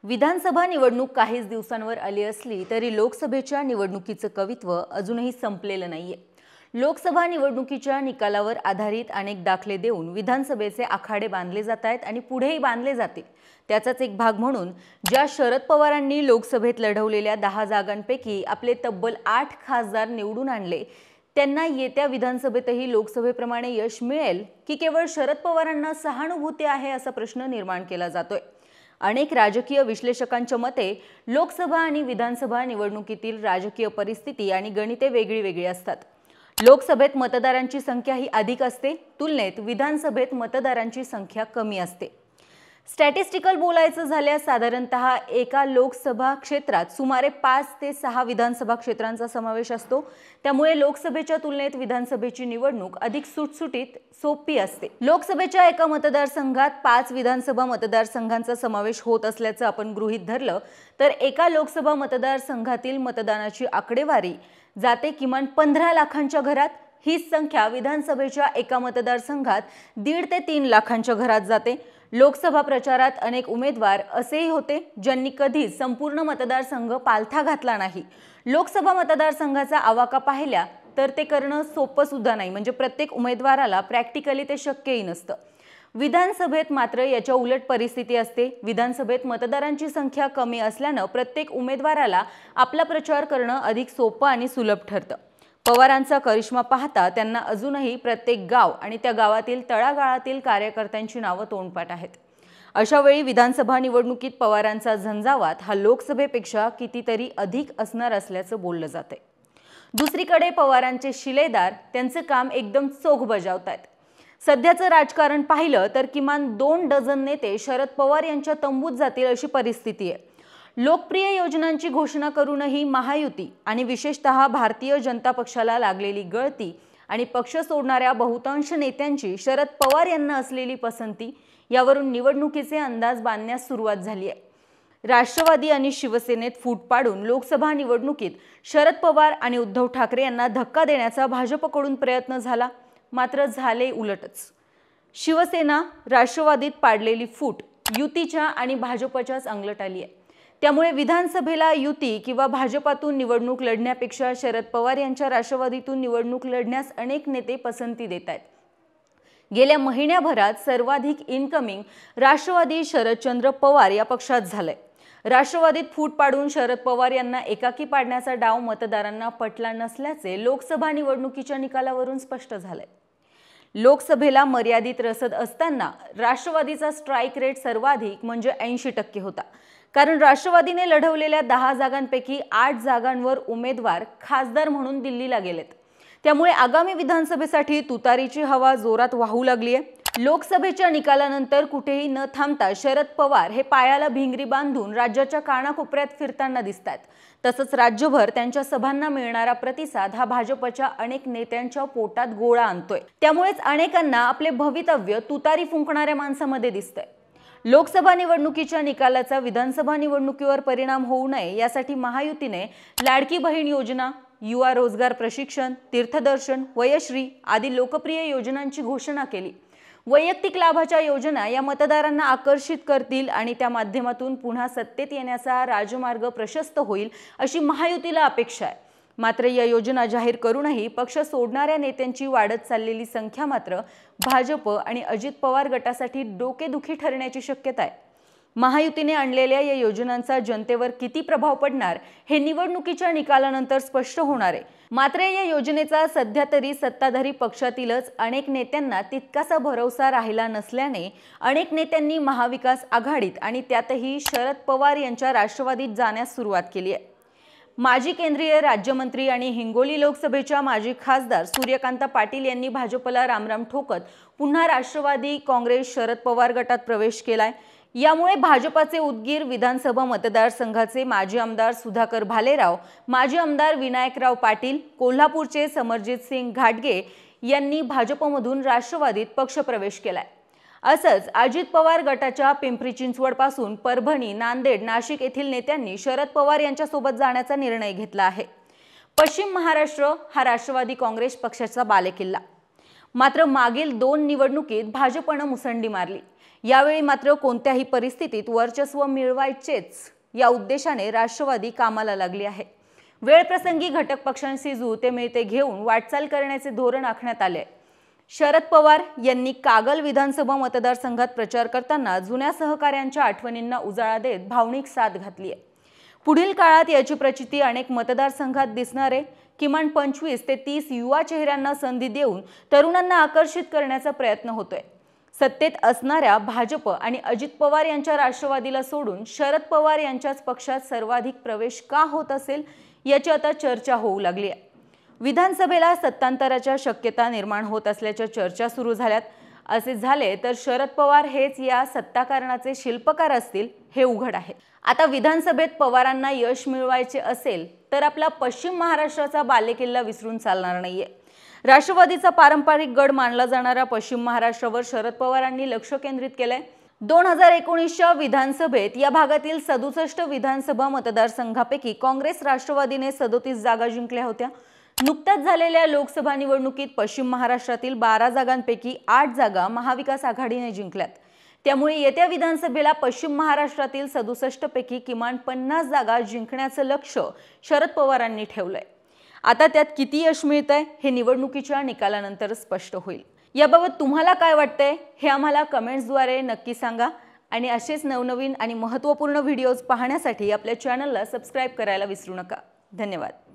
विधानसभा निवडणूक काहीच दिवसांवर आली असली तरी लोकसभेच्या निवडणुकीचं कवित्व अजूनही संपलेलं नाहीये। लोकसभा निवडणुकीच्या निकालावर आधारित अनेक दाखले देऊन विधानसभेचे आखाडे बांधले जात आहेत आणि पुढेही बांधले जातील। त्याचाच एक भाग म्हणून ज्या शरद पवारांनी लोकसभेत लढवलेल्या 10 जागांपैकी आपले तब्बल 8 खासदार निवडून आणले, त्यांना येत्या विधानसभेतही लोकसभेप्रमाणे यश मिळेल की केवळ शरद पवारांना सहानुभूती आहे असा प्रश्न निर्माण केला जातोय। अनेक राजकीय विश्लेषकांच्या मते लोकसभा आणि विधानसभा निवडणुकीतील राजकीय परिस्थिती आणि गणिते वेगळी असतात। लोकसभेत मतदारांची संख्या ही अधिक असते, तुलनेत विधानसभेत मतदारांची संख्या कमी असते। स्टॅटिस्टिकल बोलायचं झाल्यास साधारणतः एका लोकसभा क्षेत्रात सुमारे 5 ते 6 विधानसभा क्षेत्रांचा समावेश असतो। त्यामुळे लोकसभेच्या तुलनेत विधानसभेची निवडणूक अधिक सुटसुटीत सोपी असते। लोकसभेच्या एका मतदारसंघात 5 विधानसभा मतदारसंघांचा समावेश होत असल्याचं आपण गृहीत धरलं तर एका लोकसभा मतदारसंघातील मतदानाची आकडेवारी जाते किमान 15 लाखांच्या घरात। हीच संख्या विधानसभेच्या एका मतदारसंघात 1.5 ते 3 लाखांच्या घरात जाते। लोकसभा प्रचारात अनेक उमेदवार असेही होते ज्यांनी कधीच संपूर्ण मतदारसंघ पालथा घातला नाही। लोकसभा मतदारसंघाचा आवाका पाहिला तर ते करणं सोपं सुद्धा नाही, म्हणजे प्रत्येक उमेदवाराला प्रॅक्टिकली ते शक्यही नसतं। विधानसभेत मात्र याच्या उलट परिस्थिती असते। विधानसभेत मतदारांची संख्या कमी असल्यानं प्रत्येक उमेदवाराला आपला प्रचार करणं अधिक सोपं आणि सुलभ ठरतं। पवारांचा करिश्मा पाहता त्यांना अजूनही प्रत्येक गाव आणि त्या गावातील तळागाळातील कार्यकर्त्यांची नावं तोंडपाठ आहेत। अशा वेळी विधानसभा निवडणुकीत पवारांचा झंझावात हा लोकसभेपेक्षा कितीतरी अधिक असणार असल्याचं बोललं जातंय। दुसरीकडे पवारांचे शिलेदार त्यांचं काम एकदम चोख बजावतायत। सध्याचं राजकारण पाहिलं तर किमान 2 डझन नेते शरद पवार यांच्या तंबूत जातील अशी परिस्थिती आहे। लोकप्रिय योजनांची घोषणा करूनही महायुती आणि विशेषतः भारतीय जनता पक्षाला लागलेली गळती आणि पक्ष सोडणाऱ्या बहुतांश नेत्यांची शरद पवार यांना असलेली पसंती यावरून निवडणुकीचे अंदाज बांधण्यास सुरुवात झाली आहे। राष्ट्रवादी आणि शिवसेनेत फूट पाडून लोकसभा निवडणुकीत शरद पवार आणि उद्धव ठाकरे यांना धक्का देण्याचा भाजपकडून प्रयत्न झाला, मात्र झाले उलटच। शिवसेना राष्ट्रवादीत पाडलेली फूट युतीच्या आणि भाजपच्याच अंगलट आली आहे। त्यामुळे विधानसभेला युती किंवा भाजपातून निवडणूक लढण्यापेक्षा शरद पवार यांच्या राष्ट्रवादीतून निवडणूक लढण्यास अनेक नेते पसंती देत आहेत। गेल्या महिन्याभरात सर्वाधिक इनकमिंग राष्ट्रवादी शरदचंद्र पवार या पक्षात झालंय। राष्ट्रवादीत फूट पाडून शरद पवार यांना एकाकी पाडण्याचा डाव मतदारांना पटला नसल्याचे लोकसभा निवडणुकीच्या निकालावरून स्पष्ट झालंय। लोकसभेला मर्यादित रसद असताना राष्ट्रवादीचा स्ट्राईक रेट सर्वाधिक म्हणजे 80% होता, कारण राष्ट्रवादीने लढवलेल्या 10 जागांपैकी 8 जागांवर उमेदवार खासदार म्हणून दिल्लीला गेलेत। त्यामुळे आगामी विधानसभेसाठी तुतारीची हवा जोरात वाहू लागली आहे। लोकसभेच्या निकालानंतर कुठेही न थांबता शरद पवार हे पायाला भिंगरी बांधून राज्याच्या कानाकोपऱ्यात फिरताना दिसतात। तसंच राज्यभर त्यांच्या सभांना मिळणारा प्रतिसाद हा भाजपच्या अनेक नेत्यांच्या पोटात गोळा आणतोय। त्यामुळेच अनेकांना आपले भवितव्य तुतारी फुंकणाऱ्या माणसामध्ये दिसतंय। लोकसभा निवडणुकीच्या निकालाचा विधानसभा निवडणुकीवर परिणाम होऊ नये यासाठी महायुतीने लाडकी बहीण योजना, युवा रोजगार प्रशिक्षण, तीर्थदर्शन, वयश्री आदी लोकप्रिय योजनांची घोषणा केली। वैयक्तिक लाभाच्या योजना या मतदारांना आकर्षित करतील आणि त्या माध्यमातून पुन्हा सत्तेत येण्याचा राजमार्ग प्रशस्त होईल अशी महायुतीला अपेक्षा आहे। मात्र या योजना जाहीर करूनही पक्ष सोडणाऱ्या नेत्यांची वाढत चाललेली संख्या मात्र भाजप आणि अजित पवार गटासाठी डोकेदुखी ठरण्याची शक्यता आहे। महायुतीने आणलेल्या या योजनांचा जनतेवर किती प्रभाव पडणार हे निवडणुकीच्या निकालानंतर स्पष्ट होणार आहे। मात्र या योजनेचा सध्या तरी सत्ताधारी पक्षातीलच अनेक नेत्यांना तितकासा भरोसा राहिला नसल्याने अनेक नेत्यांनी महाविकास आघाडीत आणि त्यातही शरद पवार यांच्या राष्ट्रवादीत जाण्यास सुरुवात केली आहे। माजी केंद्रीय राज्यमंत्री आणि हिंगोली लोकसभेच्या माजी खासदार सूर्यकांत पाटील यांनी भाजपला रामराम ठोकत पुन्हा राष्ट्रवादी काँग्रेस शरद पवार गटात प्रवेश केलाय। यामुळे भाजपाचे उदगीर विधानसभा मतदारसंघाचे माजी आमदार सुधाकर भालेराव, माजी आमदार विनायकराव पाटील, कोल्हापूरचे समरजित सिंग घाटगे यांनी भाजपमधून राष्ट्रवादीत पक्षप्रवेश केलाय। असंच अजित पवार गटाच्या पिंपरी चिंचवड पासून परभणी, नांदेड, नाशिक येथील नेत्यांनी शरद पवार यांच्यासोबत जाण्याचा निर्णय घेतला आहे। पश्चिम महाराष्ट्र हा राष्ट्रवादी काँग्रेस पक्षाचा बालेकिल्ला, मात्र मागील 2 निवडणुकीत भाजपने मुसंडी मारली। यावेळी मात्र कोणत्याही परिस्थितीत वर्चस्व मिळवायचेच या उद्देशाने राष्ट्रवादी कामाला लागली आहे। वेळ प्रसंगी घटक पक्षांशी जुळते मिळते घेऊन वाटचाल करण्याचे धोरण आखण्यात आले। शरद पवार यांनी कागल विधानसभा मतदारसंघात प्रचार करताना जुन्या सहकार्यांच्या आठवणींना उजाळा देत भावनिक साथ घातली आहे। पुढील काळात याची प्रचिती अनेक मतदारसंघात दिसणारे किमान 25 ते 30 युवा चेहऱ्यांना संधी देऊन तरुणांना आकर्षित करण्याचा प्रयत्न होतोय। सत्तेत असणाऱ्या भाजप आणि अजित पवार यांच्या राष्ट्रवादीला सोडून शरद पवार यांच्याच पक्षात सर्वाधिक प्रवेश का होत असेल याची आता चर्चा होऊ लागली आहे। विधानसभेला सत्तांतराच्या शक्यता निर्माण होत असल्याच्या चर्चा सुरू झाल्यात। असे झाले तर शरद पवार हेच या सत्ताकारणाचे शिल्पकार असतील हे उघड आहे। आता विधानसभेत पवारांना यश मिळवायचे असेल तर आपला पश्चिम महाराष्ट्राचा बालेकिल्ला विसरून चालणार नाहीये। राष्ट्रवादीचा पारंपरिक गड मानला जाणारा पश्चिम महाराष्ट्रावर शरद पवारांनी लक्ष केंद्रित केलंय। 2019च्या विधानसभेत या भागातील 67 विधानसभा मतदारसंघापैकी काँग्रेस राष्ट्रवादीने 37 जागा जिंकल्या होत्या। नुकत्याच झालेल्या लोकसभा निवडणुकीत पश्चिम महाराष्ट्रातील 12 जागांपैकी 8 जागा महाविकास आघाडीने जिंकल्यात। त्यामुळे येत्या विधानसभेला पश्चिम महाराष्ट्रातील 67 पैकी किमान 50 जागा जिंकण्याचं लक्ष्य शरद पवारांनी ठेवलंय। आता त्यात किती यश मिळतंय हे निवडणुकीच्या निकालानंतर स्पष्ट होईल। याबाबत तुम्हाला काय वाटतंय हे आम्हाला कमेंट्सद्वारे नक्की सांगा आणि असेच नवनवीन आणि महत्त्वपूर्ण व्हिडिओज पाहण्यासाठी आपल्या चॅनलला सबस्क्राइब करायला विसरू नका। धन्यवाद।